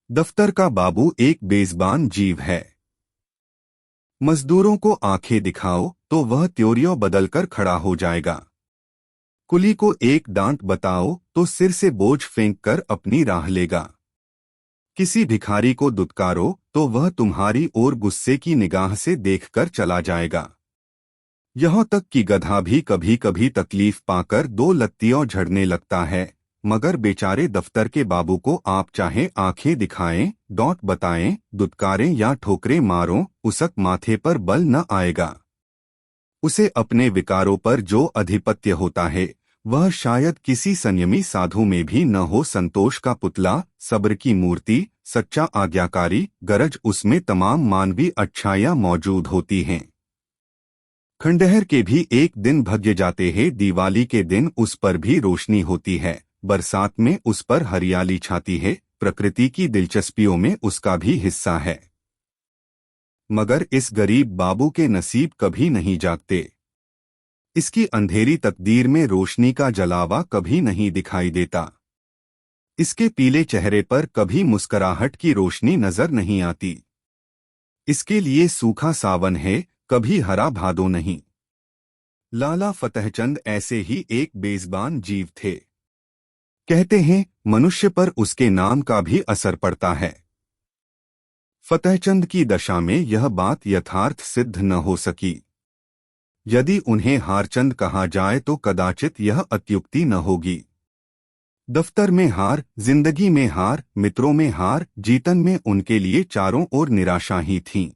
दफ्तर का बाबू एक बेज़बान जीव है। मजदूरों को आंखें दिखाओ तो वह त्योरियों बदलकर खड़ा हो जाएगा। कुली को एक डांट बताओ तो सिर से बोझ फेंक कर अपनी राह लेगा। किसी भिखारी को दुत्कारो तो वह तुम्हारी ओर गुस्से की निगाह से देखकर चला जाएगा। यहाँ तक कि गधा भी कभी कभी तकलीफ पाकर दो लत्तियों झड़ने लगता है, मगर बेचारे दफ्तर के बाबू को आप चाहे आंखें दिखाएं, डांट बताएं, दुत्कारें या ठोकरें मारो, उसक माथे पर बल न आएगा। उसे अपने विकारों पर जो अधिपत्य होता है वह शायद किसी संयमी साधु में भी न हो। संतोष का पुतला, सब्र की मूर्ति, सच्चा आज्ञाकारी, गरज उसमें तमाम मानवीय अच्छाइयाँ मौजूद होती हैं। खंडहर के भी एक दिन भग्य जाते हैं। दिवाली के दिन उस पर भी रोशनी होती है, बरसात में उस पर हरियाली छाती है, प्रकृति की दिलचस्पियों में उसका भी हिस्सा है। मगर इस गरीब बाबू के नसीब कभी नहीं जागते। इसकी अंधेरी तकदीर में रोशनी का जलावा कभी नहीं दिखाई देता। इसके पीले चेहरे पर कभी मुस्कुराहट की रोशनी नजर नहीं आती। इसके लिए सूखा सावन है, कभी हरा भादो नहीं। लाला फतेहचंद ऐसे ही एक बेज़बान जीव थे। कहते हैं मनुष्य पर उसके नाम का भी असर पड़ता है। फतेहचंद की दशा में यह बात यथार्थ सिद्ध न हो सकी। यदि उन्हें हारचंद कहा जाए तो कदाचित यह अत्युक्ति न होगी। दफ्तर में हार, जिंदगी में हार, मित्रों में हार, जीतन में उनके लिए चारों ओर निराशा ही थी।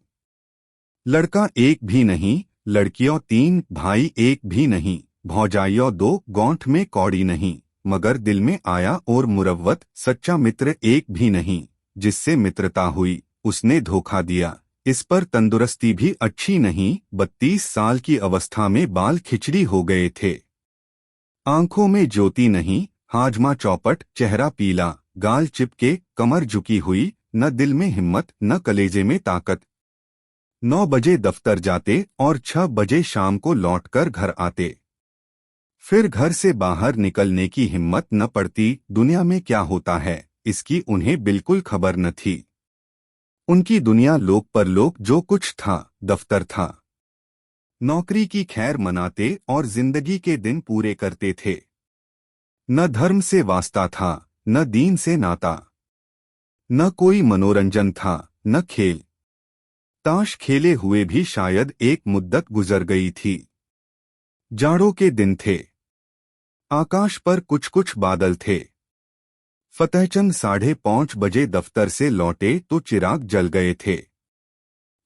लड़का एक भी नहीं, लड़कियों तीन, भाई एक भी नहीं, भौजाइयों दो, गौंठ में कौड़ी नहीं, मगर दिल में आया और मुरव्वत सच्चा मित्र एक भी नहीं। जिससे मित्रता हुई उसने धोखा दिया। इस पर तंदुरुस्ती भी अच्छी नहीं। 32 साल की अवस्था में बाल खिचड़ी हो गए थे। आंखों में ज्योति नहीं, हाजमा चौपट, चेहरा पीला, गाल चिपके, कमर झुकी हुई, न दिल में हिम्मत न कलेजे में ताकत। 9 बजे दफ्तर जाते और 6 बजे शाम को लौटकर घर आते। फिर घर से बाहर निकलने की हिम्मत न पड़ती। दुनिया में क्या होता है इसकी उन्हें बिल्कुल खबर न थी। उनकी दुनिया लोक परलोक जो कुछ था दफ्तर था। नौकरी की खैर मनाते और जिंदगी के दिन पूरे करते थे। न धर्म से वास्ता था, न दीन से नाता। न कोई मनोरंजन था, न खेल। ताश खेले हुए भी शायद एक मुद्दत गुजर गई थी। जाड़ों के दिन थे। आकाश पर कुछ कुछ बादल थे। फतेहचंद 5:30 बजे दफ्तर से लौटे तो चिराग जल गए थे।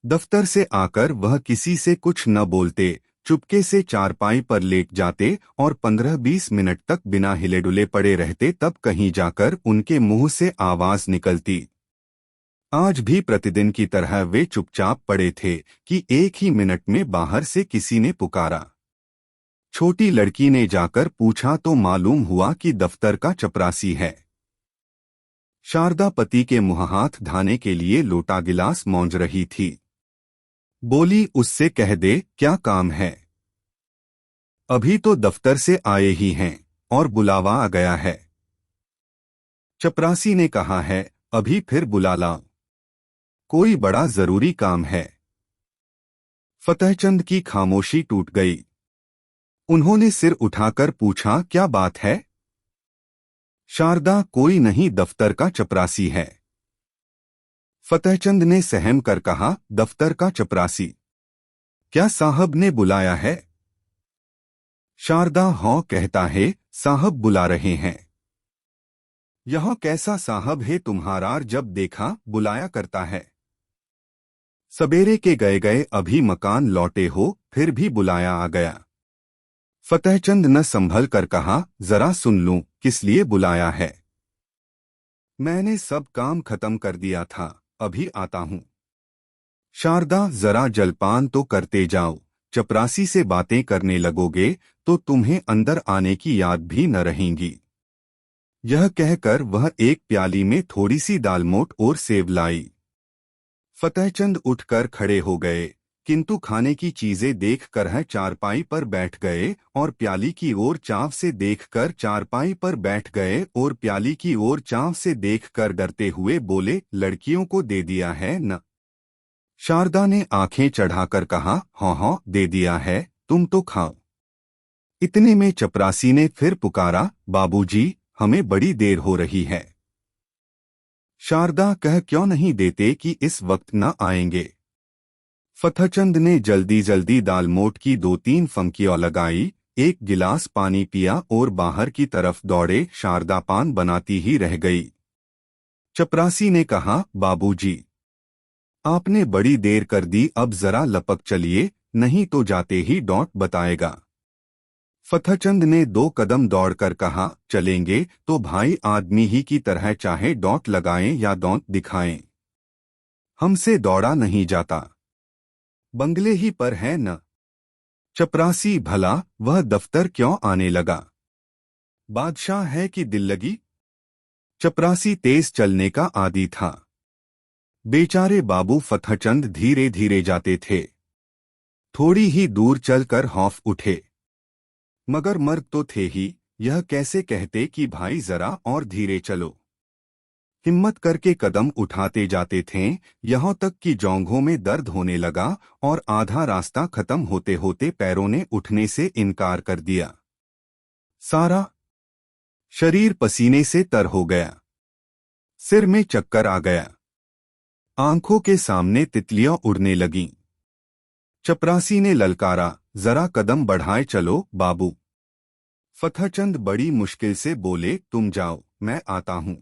दफ्तर से आकर वह किसी से कुछ न बोलते, चुपके से चारपाई पर लेट जाते और 15-20 मिनट तक बिना हिले डुले पड़े रहते। तब कहीं जाकर उनके मुंह से आवाज निकलती। आज भी प्रतिदिन की तरह वे चुपचाप पड़े थे कि एक ही मिनट में बाहर से किसी ने पुकारा। छोटी लड़की ने जाकर पूछा तो मालूम हुआ कि दफ्तर का चपरासी है। शारदा पति के मुंह हाथ धाने के लिए लोटा गिलास मौंज रही थी। बोली, उससे कह दे क्या काम है। अभी तो दफ्तर से आए ही हैं और बुलावा आ गया है। चपरासी ने कहा है अभी फिर बुला लाओ, कोई बड़ा जरूरी काम है। फतेहचंद की खामोशी टूट गई। उन्होंने सिर उठाकर पूछा, क्या बात है। शारदा, कोई नहीं, दफ्तर का चपरासी है। फतेहचंद ने सहम कर कहा, दफ्तर का चपरासी? क्या साहब ने बुलाया है? शारदा हाँ कहता है, साहब बुला रहे हैं। यह कैसा साहब है तुम्हारा, जब देखा बुलाया करता है। सवेरे के गए गए अभी मकान लौटे हो, फिर भी बुलाया आ गया। फतेहचंद न संभल कर कहा, जरा सुन लूं, किस लिए बुलाया है। मैंने सब काम खत्म कर दिया था, अभी आता हूं। शारदा, जरा जलपान तो करते जाओ, चपरासी से बातें करने लगोगे तो तुम्हें अंदर आने की याद भी न रहेंगी। यह कहकर वह एक प्याली में थोड़ी सी दालमोट और सेव लाई। फतेहचंद उठकर खड़े हो गए। किंतु खाने की चीजें देखकर है चारपाई पर बैठ गए और प्याली की ओर चाव से देखकर चारपाई पर बैठ गए और प्याली की ओर चाव से देखकर डरते हुए बोले, लड़कियों को दे दिया है न? शारदा ने आंखें चढ़ाकर कहा, हाँ दे दिया है, तुम तो खाओ। इतने में चपरासी ने फिर पुकारा, बाबूजी, हमें बड़ी देर हो रही है। शारदा, कह क्यों नहीं देते कि इस वक्त न आएंगे। फतहचंद ने जल्दी जल्दी दालमोट की 2-3 फंकियां लगाई, एक गिलास पानी पिया और बाहर की तरफ दौड़े। शारदा पान बनाती ही रह गई। चपरासी ने कहा, बाबूजी, आपने बड़ी देर कर दी, अब जरा लपक चलिए, नहीं तो जाते ही डॉट बताएगा। फतहचंद ने 2 कदम दौड़कर कहा, चलेंगे तो भाई आदमी ही की तरह चाहे डॉट लगाएं या दांत दिखाएं, हमसे दौड़ा नहीं जाता। बंगले ही पर है न। चपरासी, भला वह दफ्तर क्यों आने लगा? बादशाह है कि दिल लगी? चपरासी तेज चलने का आदी था। बेचारे बाबू फतहचंद धीरे धीरे जाते थे। थोड़ी ही दूर चलकर हौफ उठे, मगर मर्द तो थे ही, यह कैसे कहते कि भाई जरा और धीरे चलो। हिम्मत करके कदम उठाते जाते थे, यहाँ तक कि जोंघों में दर्द होने लगा और आधा रास्ता खत्म होते होते पैरों ने उठने से इनकार कर दिया। सारा शरीर पसीने से तर हो गया, सिर में चक्कर आ गया, आंखों के सामने तितलियां उड़ने लगीं। चपरासी ने ललकारा, जरा कदम बढ़ाए चलो बाबू। फतहचंद बड़ी मुश्किल से बोले, तुम जाओ, मैं आता हूं।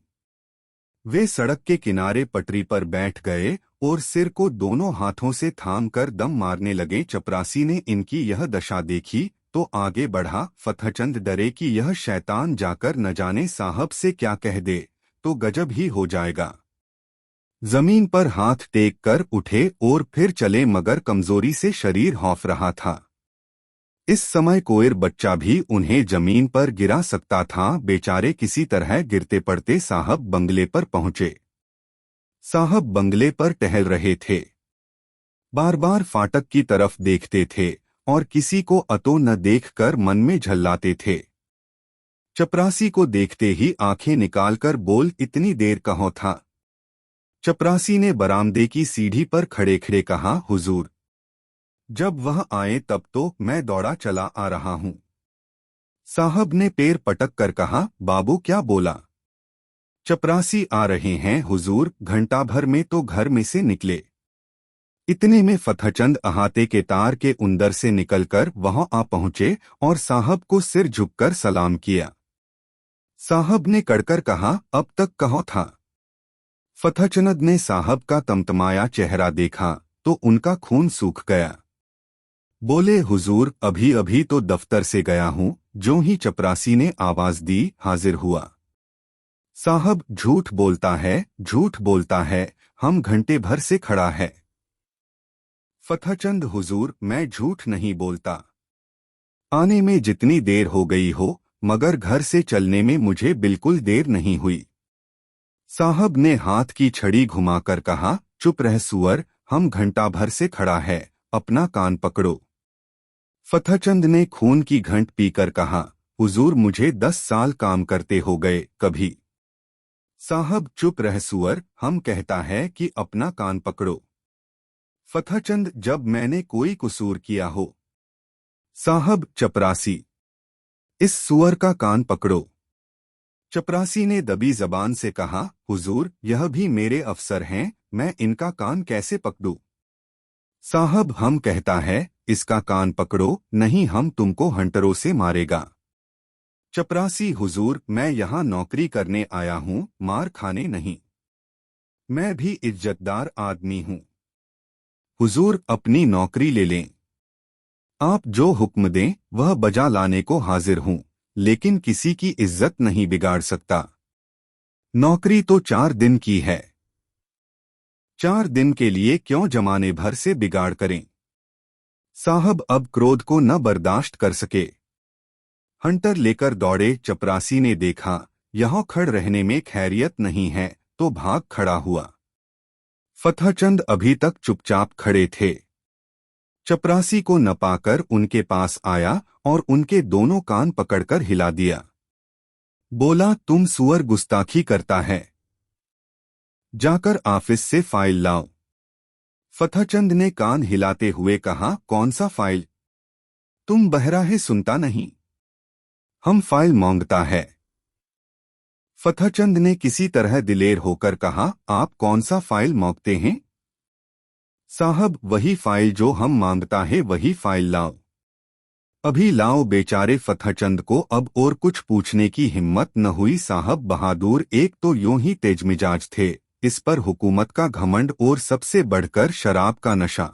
वे सड़क के किनारे पटरी पर बैठ गए और सिर को दोनों हाथों से थामकर दम मारने लगे। चपरासी ने इनकी यह दशा देखी तो आगे बढ़ा। फतहचंद डरे कि यह शैतान जाकर न जाने साहब से क्या कह दे तो गजब ही हो जाएगा। जमीन पर हाथ टेक कर उठे और फिर चले, मगर कमजोरी से शरीर हौफ रहा था। इस समय कोई बच्चा भी उन्हें जमीन पर गिरा सकता था। बेचारे किसी तरह गिरते पड़ते साहब बंगले पर पहुंचे। साहब बंगले पर टहल रहे थे, बार बार फाटक की तरफ देखते थे और किसी को अतो न देखकर मन में झल्लाते थे। चपरासी को देखते ही आंखें निकालकर बोल, इतनी देर कहाँ था? चपरासी ने बरामदे की सीढ़ी पर खड़े खड़े कहा, हुजूर, जब वह आए तब तो मैं दौड़ा चला आ रहा हूं। साहब ने पैर पटक कर कहा, बाबू क्या बोला? चपरासी, आ रहे हैं हुजूर, घंटा भर में तो घर में से निकले। इतने में फतहचंद अहाते के तार के अंदर से निकलकर वहां आ पहुंचे और साहब को सिर झुककर सलाम किया। साहब ने कड़कर कहा, अब तक कहाँ था? फतहचंद ने साहब का तमतमाया चेहरा देखा तो उनका खून सूख गया। बोले, हुजूर, अभी अभी तो दफ्तर से गया हूं। जो ही चपरासी ने आवाज दी, हाजिर हुआ। साहब, झूठ बोलता है, झूठ बोलता है, हम घंटे भर से खड़ा है। फतहचंद, हुजूर, मैं झूठ नहीं बोलता। आने में जितनी देर हो गई हो, मगर घर से चलने में मुझे बिल्कुल देर नहीं हुई। साहब ने हाथ की छड़ी घुमाकर कहा, चुप रह सुअर, हम घंटा भर से खड़ा है, अपना कान पकड़ो। फतहचंद ने खून की घंट पीकर कहा, हुजूर, मुझे 10 साल काम करते हो गए कभी। साहब, चुप रह सुअर, हम कहता है कि अपना कान पकड़ो। फतहचंद, जब मैंने कोई कसूर किया हो? साहब, चपरासी, इस सुअर का कान पकड़ो। चपरासी ने दबी जबान से कहा, हुजूर, यह भी मेरे अफसर हैं, मैं इनका कान कैसे पकड़ूं? साहब, हम कहता है इसका कान पकड़ो, नहीं हम तुमको हंटरों से मारेगा। चपरासी, हुजूर, मैं यहाँ नौकरी करने आया हूँ, मार खाने नहीं। मैं भी इज्जतदार आदमी हूँ। हुजूर, अपनी नौकरी ले लें। आप जो हुक्म दें वह बजा लाने को हाजिर हूँ, लेकिन किसी की इज्जत नहीं बिगाड़ सकता। नौकरी तो 4 दिन की है। 4 दिन के लिए क्यों जमाने भर से बिगाड़ करें? साहब अब क्रोध को न बर्दाश्त कर सके, हंटर लेकर दौड़े। चपरासी ने देखा यहाँ खड़ रहने में खैरियत नहीं है तो भाग खड़ा हुआ। फतहचंद अभी तक चुपचाप खड़े थे। चपरासी को न पाकर उनके पास आया और उनके दोनों कान पकड़कर हिला दिया। बोला, तुम सुअर, गुस्ताखी करता है, जाकर ऑफिस से फाइल लाओ। फतहचंद ने कान हिलाते हुए कहा, कौन सा फाइल? तुम बहरा है, सुनता नहीं? हम फाइल मांगता है। फतहचंद ने किसी तरह दिलेर होकर कहा, आप कौन सा फाइल मांगते हैं? साहब, वही फाइल जो हम मांगता है, वही फाइल लाओ, अभी लाओ। बेचारे फतहचंद को अब और कुछ पूछने की हिम्मत न हुई। साहब बहादुर एक तो यूं ही तेजमिजाज थे, इस पर हुकूमत का घमंड और सबसे बढ़कर शराब का नशा।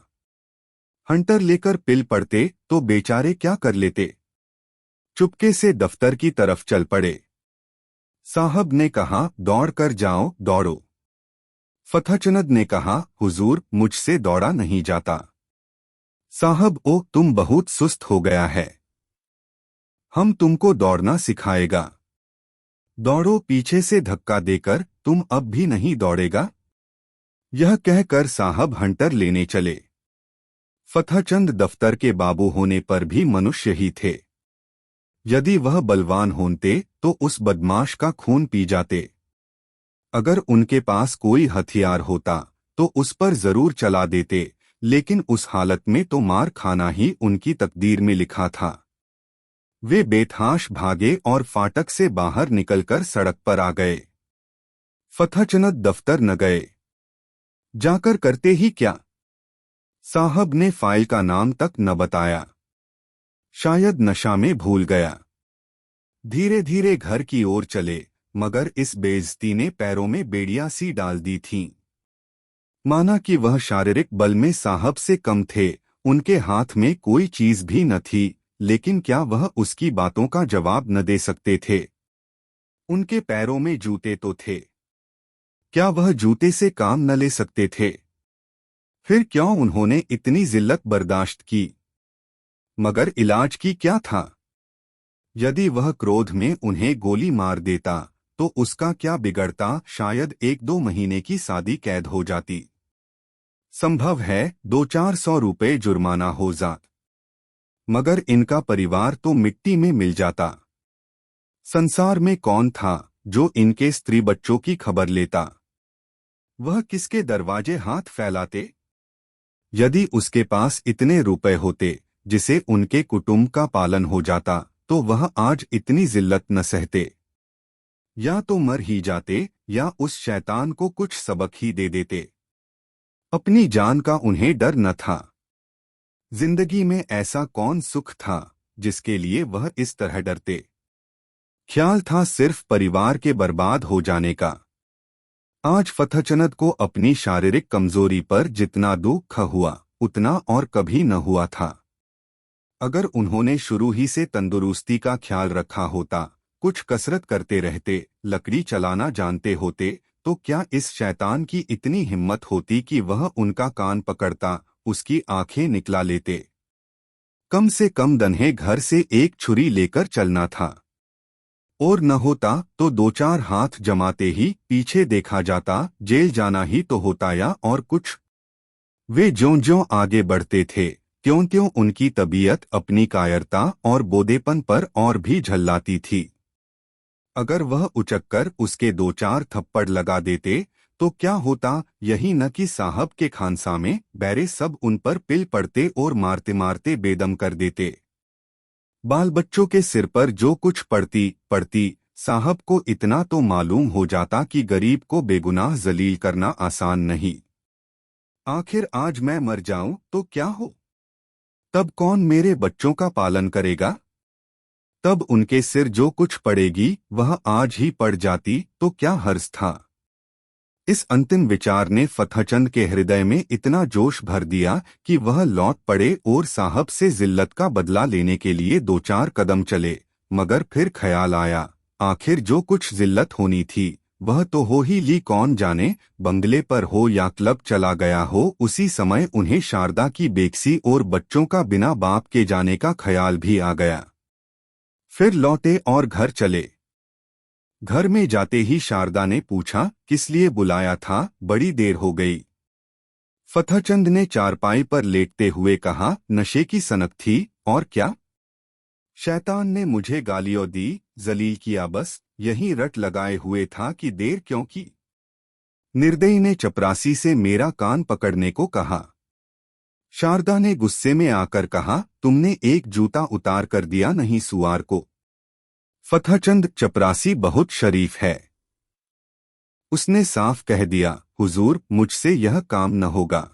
हंटर लेकर पिल पड़ते तो बेचारे क्या कर लेते। चुपके से दफ्तर की तरफ चल पड़े। साहब ने कहा, दौड़ कर जाओ, दौड़ो। फतहचंद ने कहा, हुजूर, मुझसे दौड़ा नहीं जाता। साहब, ओ तुम बहुत सुस्त हो गया है, हम तुमको दौड़ना सिखाएगा। दौड़ो। पीछे से धक्का देकर, तुम अब भी नहीं दौड़ेगा? यह कहकर साहब हंटर लेने चले। फतहचंद दफ्तर के बाबू होने पर भी मनुष्य ही थे। यदि वह बलवान होते तो उस बदमाश का खून पी जाते। अगर उनके पास कोई हथियार होता तो उस पर जरूर चला देते, लेकिन उस हालत में तो मार खाना ही उनकी तकदीर में लिखा था। वे बेतहाश भागे और फाटक से बाहर निकलकर सड़क पर आ गए। फतहचंद दफ्तर न गए। जाकर करते ही क्या? साहब ने फाइल का नाम तक न बताया। शायद नशा में भूल गया। धीरे धीरे घर की ओर चले, मगर इस बेइज्जती ने पैरों में बेड़ियां सी डाल दी थीं। माना कि वह शारीरिक बल में साहब से कम थे, उनके हाथ में कोई चीज भी न थी, लेकिन क्या वह उसकी बातों का जवाब न दे सकते थे? उनके पैरों में जूते तो थे, क्या वह जूते से काम न ले सकते थे? फिर क्यों उन्होंने इतनी जिल्लत बर्दाश्त की? मगर इलाज की क्या था? यदि वह क्रोध में उन्हें गोली मार देता तो उसका क्या बिगड़ता? शायद 1-2 महीने की सादी कैद हो जाती। संभव है 200-400 रुपए जुर्माना हो जात, मगर इनका परिवार तो मिट्टी में मिल जाता। संसार में कौन था जो इनके स्त्री बच्चों की खबर लेता? वह किसके दरवाजे हाथ फैलाते? यदि उसके पास इतने रुपए होते जिसे उनके कुटुंब का पालन हो जाता, तो वह आज इतनी जिल्लत न सहते। या तो मर ही जाते या उस शैतान को कुछ सबक ही दे देते। अपनी जान का उन्हें डर न था। जिंदगी में ऐसा कौन सुख था जिसके लिए वह इस तरह डरते? ख्याल था सिर्फ परिवार के बर्बाद हो जाने का। आज फतहचंद को अपनी शारीरिक कमजोरी पर जितना दुख हुआ उतना और कभी न हुआ था। अगर उन्होंने शुरू ही से तंदुरुस्ती का ख्याल रखा होता, कुछ कसरत करते रहते, लकड़ी चलाना जानते होते, तो क्या इस शैतान की इतनी हिम्मत होती कि वह उनका कान पकड़ता, उसकी आंखें निकला लेते? कम से कम दन्हे घर से एक छुरी लेकर चलना था, और न होता तो 2-4 हाथ जमाते ही पीछे देखा जाता, जेल जाना ही तो होता या और कुछ। वे ज्यों-ज्यों आगे बढ़ते थे, त्यों-त्यों उनकी तबीयत अपनी कायरता और बोदेपन पर और भी झल्लाती थी। अगर वह उचक्कर उसके 2-4 थप्पड़ लगा देते तो क्या होता? यही न कि साहब के खानसामे बैरे सब उन पर पिल पड़ते और मारते मारते बेदम कर देते। बाल बच्चों के सिर पर जो कुछ पड़ती, साहब को इतना तो मालूम हो जाता कि गरीब को बेगुनाह जलील करना आसान नहीं। आखिर आज मैं मर जाऊं तो क्या हो? तब कौन मेरे बच्चों का पालन करेगा? तब उनके सिर जो कुछ पड़ेगी वह आज ही पड़ जाती तो क्या हर्ज था? इस अंतिम विचार ने फतहचंद के हृदय में इतना जोश भर दिया कि वह लौट पड़े और साहब से जिल्लत का बदला लेने के लिए 2-4 कदम चले, मगर फिर ख्याल आया, आखिर जो कुछ जिल्लत होनी थी वह तो हो ही ली। कौन जाने बंगले पर हो या क्लब चला गया हो। उसी समय उन्हें शारदा की बेकसी और बच्चों का बिना बाप के जाने का ख्याल भी आ गया। फिर लौटे और घर चले। घर में जाते ही शारदा ने पूछा, किस लिए बुलाया था? बड़ी देर हो गई। फतहचंद ने चारपाई पर लेटते हुए कहा, नशे की सनक थी और क्या? शैतान ने मुझे गालियां दी, जलील किया, बस यही रट लगाए हुए था कि देर क्यों की। निर्दयी ने चपरासी से मेरा कान पकड़ने को कहा। शारदा ने गुस्से में आकर कहा, तुमने एक जूता उतार कर दिया नहीं सुआर को। फतहचंद, चपरासी बहुत शरीफ है। उसने साफ कह दिया, हुजूर मुझसे यह काम न होगा।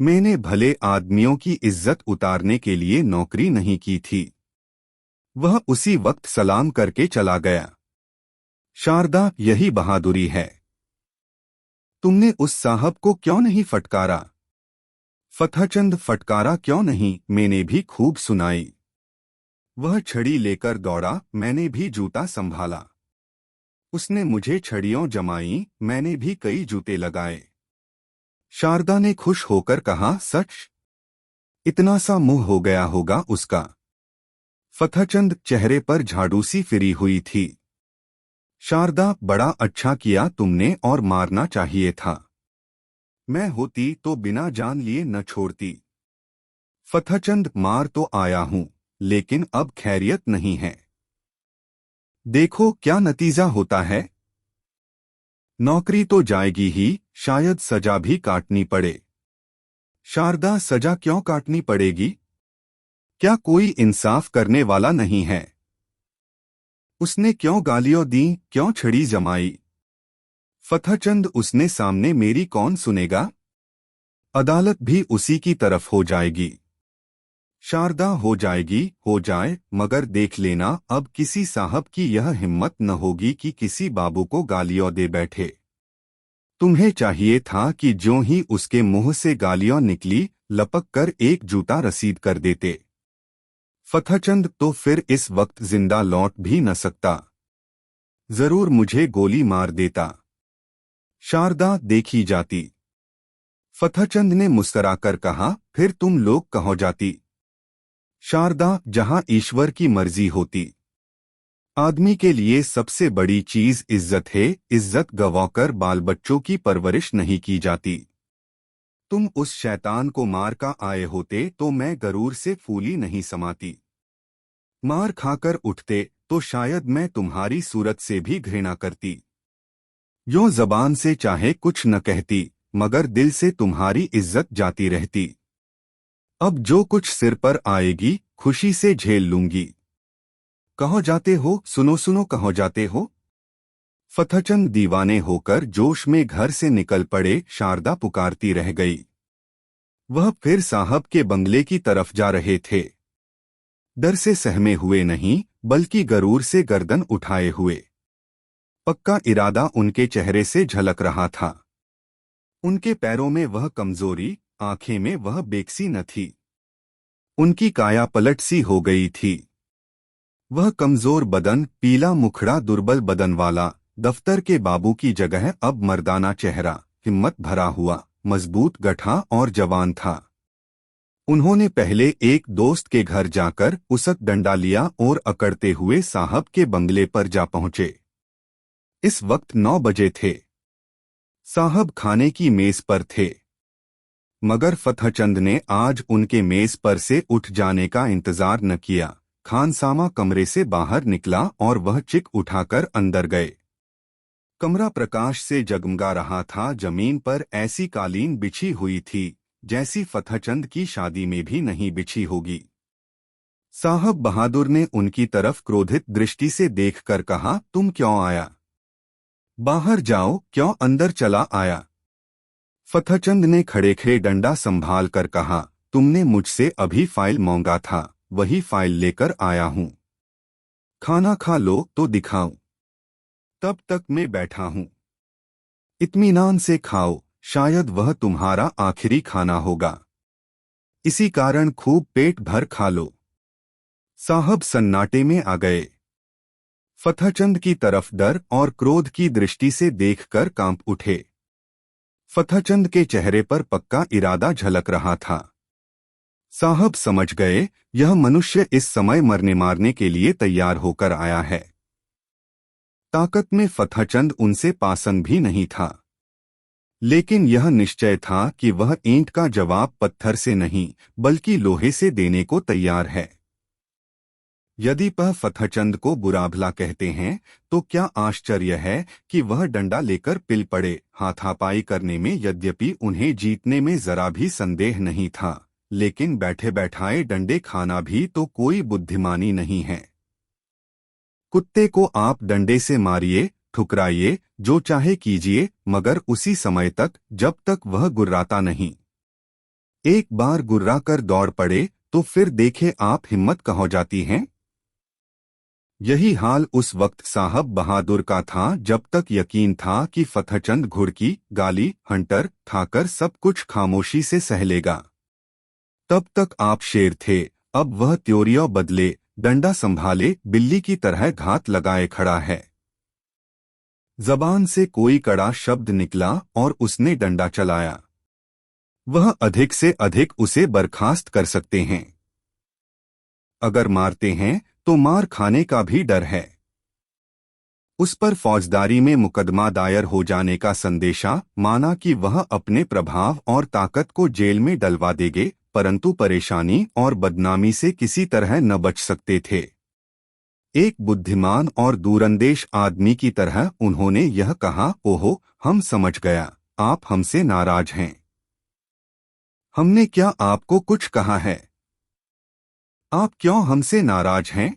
मैंने भले आदमियों की इज्जत उतारने के लिए नौकरी नहीं की थी। वह उसी वक्त सलाम करके चला गया। शारदा, यही बहादुरी है। तुमने उस साहब को क्यों नहीं फटकारा? फतहचंद, फटकारा क्यों नहीं, मैंने भी खूब सुनाई। वह छड़ी लेकर दौड़ा, मैंने भी जूता संभाला। उसने मुझे छड़ियों जमाई, मैंने भी कई जूते लगाए। शारदा ने खुश होकर कहा, सच? इतना सा मुंह हो गया होगा उसका। फतहचंद, चेहरे पर झाड़ू सी फिरी हुई थी। शारदा, बड़ा अच्छा किया तुमने, और मारना चाहिए था। मैं होती तो बिना जान लिए न छोड़ती। फतहचंद, मार तो आया हूं, लेकिन अब खैरियत नहीं है। देखो क्या नतीजा होता है। नौकरी तो जाएगी ही, शायद सजा भी काटनी पड़े। शारदा, सजा क्यों काटनी पड़ेगी? क्या कोई इंसाफ करने वाला नहीं है? उसने क्यों गालियां दी, क्यों छड़ी जमाई? फतहचंद, उसने सामने मेरी कौन सुनेगा? अदालत भी उसी की तरफ हो जाएगी। शारदा, हो जाएगी, हो जाए, मगर देख लेना अब किसी साहब की यह हिम्मत न होगी कि किसी बाबू को गालियां दे बैठे। तुम्हें चाहिए था कि ज्यों ही उसके मुंह से गालियां निकली, लपक कर एक जूता रसीद कर देते। फतहचंद, तो फिर इस वक्त जिंदा लौट भी न सकता। जरूर मुझे गोली मार देता। शारदा, देखी जाती। फतहचंद ने मुस्कराकर कहा, फिर तुम लोग कहाँ जाती? शारदा, जहां ईश्वर की मर्जी होती। आदमी के लिए सबसे बड़ी चीज इज्जत है, इज्जत गंवाकर बाल बच्चों की परवरिश नहीं की जाती। तुम उस शैतान को मार का आए होते तो मैं गरूर से फूली नहीं समाती। मार खाकर उठते तो शायद मैं तुम्हारी सूरत से भी घृणा करती। यों जबान से चाहे कुछ न कहती, मगर दिल से तुम्हारी इज्जत जाती रहती। अब जो कुछ सिर पर आएगी, खुशी से झेल लूंगी। कहाँ जाते हो, सुनो सुनो, कहाँ जाते हो? फतहचंद दीवाने होकर जोश में घर से निकल पड़े। शारदा पुकारती रह गई। वह फिर साहब के बंगले की तरफ जा रहे थे। डर से सहमे हुए नहीं, बल्कि गरूर से गर्दन उठाए हुए। पक्का इरादा उनके चेहरे से झलक रहा था। उनके पैरों में वह कमजोरी, आंखें में वह बेकसी न थी। उनकी काया पलट सी हो गई थी। वह कमजोर बदन, पीला मुखड़ा, दुर्बल बदन वाला दफ्तर के बाबू की जगह अब मर्दाना चेहरा, हिम्मत भरा हुआ, मजबूत, गठा और जवान था। उन्होंने पहले एक दोस्त के घर जाकर उसक डंडा लिया और अकड़ते हुए साहब के बंगले पर जा पहुंचे। इस वक्त 9 बजे थे। साहब खाने की मेज पर थे, मगर फतहचंद ने आज उनके मेज पर से उठ जाने का इंतजार न किया। खानसामा कमरे से बाहर निकला और वह चिक उठाकर अंदर गए। कमरा प्रकाश से जगमगा रहा था। जमीन पर ऐसी कालीन बिछी हुई थी जैसी फतहचंद की शादी में भी नहीं बिछी होगी। साहब बहादुर ने उनकी तरफ क्रोधित दृष्टि से देखकर कहा, तुम क्यों आया? बाहर जाओ, क्यों अंदर चला आया? फतहचंद ने खड़े खड़े डंडा संभाल कर कहा, तुमने मुझसे अभी फाइल मांगा था, वही फाइल लेकर आया हूं। खाना खा लो तो दिखाऊं। तब तक मैं बैठा हूं। इत्मीनान से खाओ, शायद वह तुम्हारा आखिरी खाना होगा। इसी कारण खूब पेट भर खा लो। साहब सन्नाटे में आ गए। फतहचंद की तरफ डर और क्रोध की दृष्टि से देखकर कांप उठे। फतहचंद के चेहरे पर पक्का इरादा झलक रहा था। साहब समझ गए, यह मनुष्य इस समय मरने मारने के लिए तैयार होकर आया है। ताकत में फतहचंद उनसे पासन भी नहीं था, लेकिन यह निश्चय था कि वह ईंट का जवाब पत्थर से नहीं बल्कि लोहे से देने को तैयार है। यदि वह फतहचंद को बुरा भला कहते हैं तो क्या आश्चर्य है कि वह डंडा लेकर पिल पड़े। हाथापाई करने में यद्यपि उन्हें जीतने में जरा भी संदेह नहीं था, लेकिन बैठे बैठाए डंडे खाना भी तो कोई बुद्धिमानी नहीं है। कुत्ते को आप डंडे से मारिए, ठुकराइए, जो चाहे कीजिए, मगर उसी समय तक जब तक वह गुर्राता नहीं। एक बार गुर्रा कर दौड़ पड़े तो फिर देखे आप हिम्मत कहाँ जाती हैं। यही हाल उस वक्त साहब बहादुर का था, जब तक यकीन था कि फतहचंद घुड़की, गाली, हंटर, ठाकर सब कुछ खामोशी से सह लेगा। तब तक आप शेर थे, अब वह त्योरिया बदले, डंडा संभाले बिल्ली की तरह घात लगाए खड़ा है। जबान से कोई कड़ा शब्द निकला और उसने डंडा चलाया। वह अधिक से अधिक उसे बर्खास्त कर सकते हैं। अगर मारते हैं तो मार खाने का भी डर है। उस पर फौजदारी में मुकदमा दायर हो जाने का संदेशा, माना कि वह अपने प्रभाव और ताकत को जेल में डलवा देंगे, परंतु परेशानी और बदनामी से किसी तरह न बच सकते थे। एक बुद्धिमान और दूरंदेश आदमी की तरह उन्होंने यह कहा, ओहो, हम समझ गया, आप हमसे नाराज हैं। हमने क्या आपको कुछ कहा है? आप क्यों हमसे नाराज हैं?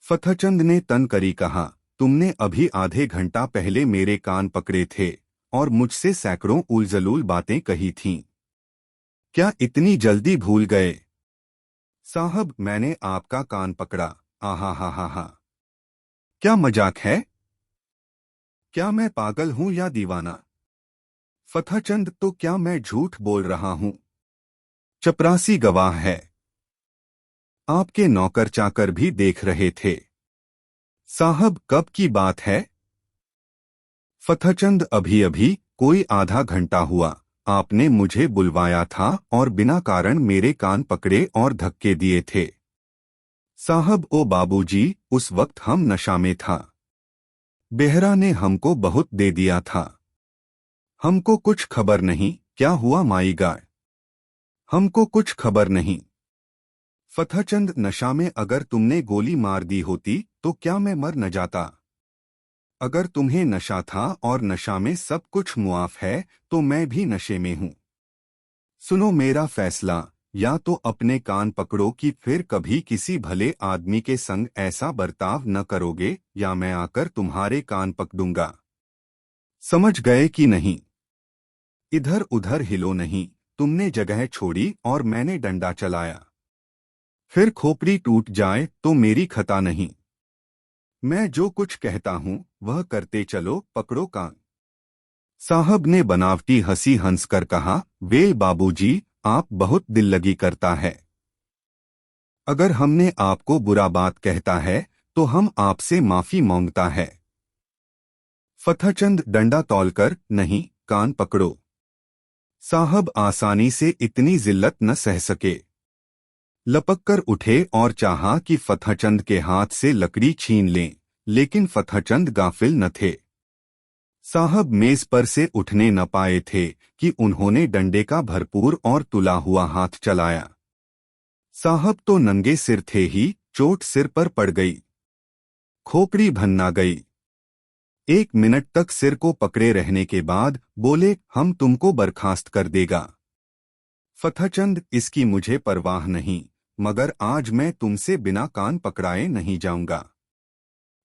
फतहचंद ने तन करी कहा, तुमने अभी आधे घंटा पहले मेरे कान पकड़े थे और मुझसे सैकड़ों उलझलूल बातें कही थीं। क्या इतनी जल्दी भूल गए? साहब, मैंने आपका कान पकड़ा। आहा हा हा हा। क्या मजाक है? क्या मैं पागल हूं या दीवाना? फतहचंद, तो क्या मैं झूठ बोल रहा हूं? चपरासी गवाह है। आपके नौकर चाकर भी देख रहे थे। साहब, कब की बात है? फतहचंद, अभी अभी, कोई आधा घंटा हुआ। आपने मुझे बुलवाया था और बिना कारण मेरे कान पकड़े और धक्के दिए थे। साहब, ओ बाबूजी, उस वक्त हम नशा में था। बेहरा ने हमको बहुत दे दिया था। हमको कुछ खबर नहीं क्या हुआ माई गाय। हमको कुछ खबर नहीं। फतहचंद, नशा में अगर तुमने गोली मार दी होती तो क्या मैं मर न जाता? अगर तुम्हें नशा था और नशा में सब कुछ मुआफ है तो मैं भी नशे में हूं। सुनो मेरा फैसला, या तो अपने कान पकड़ो कि फिर कभी किसी भले आदमी के संग ऐसा बर्ताव न करोगे, या मैं आकर तुम्हारे कान पकड़ूंगा। समझ गए कि नहीं? इधर उधर हिलो नहीं। तुमने जगह छोड़ी और मैंने डंडा चलाया। फिर खोपड़ी टूट जाए तो मेरी खता नहीं। मैं जो कुछ कहता हूं वह करते चलो, पकड़ो कान। साहब ने बनावटी हंसी हंसकर कहा, वे बाबूजी, आप बहुत दिल लगी करता है। अगर हमने आपको बुरा बात कहता है तो हम आपसे माफी मांगता है। फतहचंद, डंडा तौलकर नहीं, कान पकड़ो। साहब आसानी से इतनी जिल्लत न सह सके। लपक कर उठे और चाहा कि फतहचंद के हाथ से लकड़ी छीन लें, लेकिन फतहचंद गाफिल न थे। साहब मेज पर से उठने न पाए थे कि उन्होंने डंडे का भरपूर और तुला हुआ हाथ चलाया। साहब तो नंगे सिर थे ही, चोट सिर पर पड़ गई। खोपड़ी भन्ना गई। 1 मिनट तक सिर को पकड़े रहने के बाद बोले, हम तुमको बर्खास्त कर देगा। फतहचंद, इसकी मुझे परवाह नहीं, मगर आज मैं तुमसे बिना कान पकड़ाए नहीं जाऊंगा।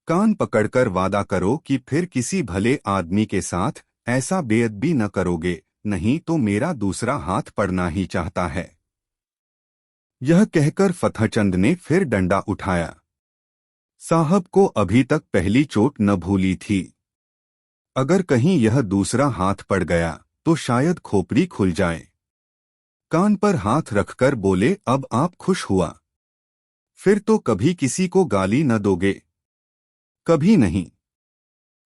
कान पकड़कर वादा करो कि फिर किसी भले आदमी के साथ ऐसा बेअदबी न करोगे, नहीं तो मेरा दूसरा हाथ पड़ना ही चाहता है। यह कहकर फतहचंद ने फिर डंडा उठाया। साहब को अभी तक पहली चोट न भूली थी। अगर कहीं यह दूसरा हाथ पड़ गया तो शायद खोपड़ी खुल जाए। कान पर हाथ रखकर बोले, अब आप खुश हुआ? फिर तो कभी किसी को गाली न दोगे? कभी नहीं।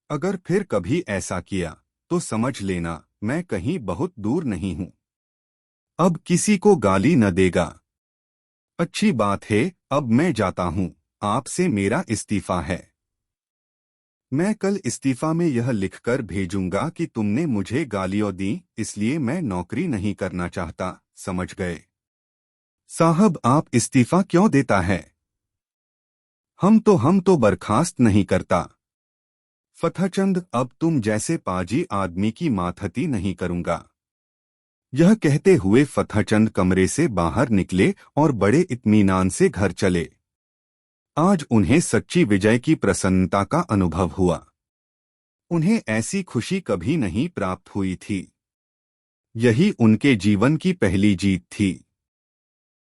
अगर फिर कभी ऐसा किया तो समझ लेना मैं कहीं बहुत दूर नहीं हूं। अब किसी को गाली न देगा। अच्छी बात है, अब मैं जाता हूं, आपसे मेरा इस्तीफा है। मैं कल इस्तीफा में यह लिखकर भेजूंगा कि तुमने मुझे गालियां दी, इसलिए मैं नौकरी नहीं करना चाहता, समझ गए? साहब, आप इस्तीफा क्यों देता है? हम तो बर्खास्त नहीं करता। फतहचंद, अब तुम जैसे पाजी आदमी की मातहती नहीं करूंगा। यह कहते हुए फतहचंद कमरे से बाहर निकले और बड़े इत्मीनान से घर चले। आज उन्हें सच्ची विजय की प्रसन्नता का अनुभव हुआ। उन्हें ऐसी खुशी कभी नहीं प्राप्त हुई थी। यही उनके जीवन की पहली जीत थी।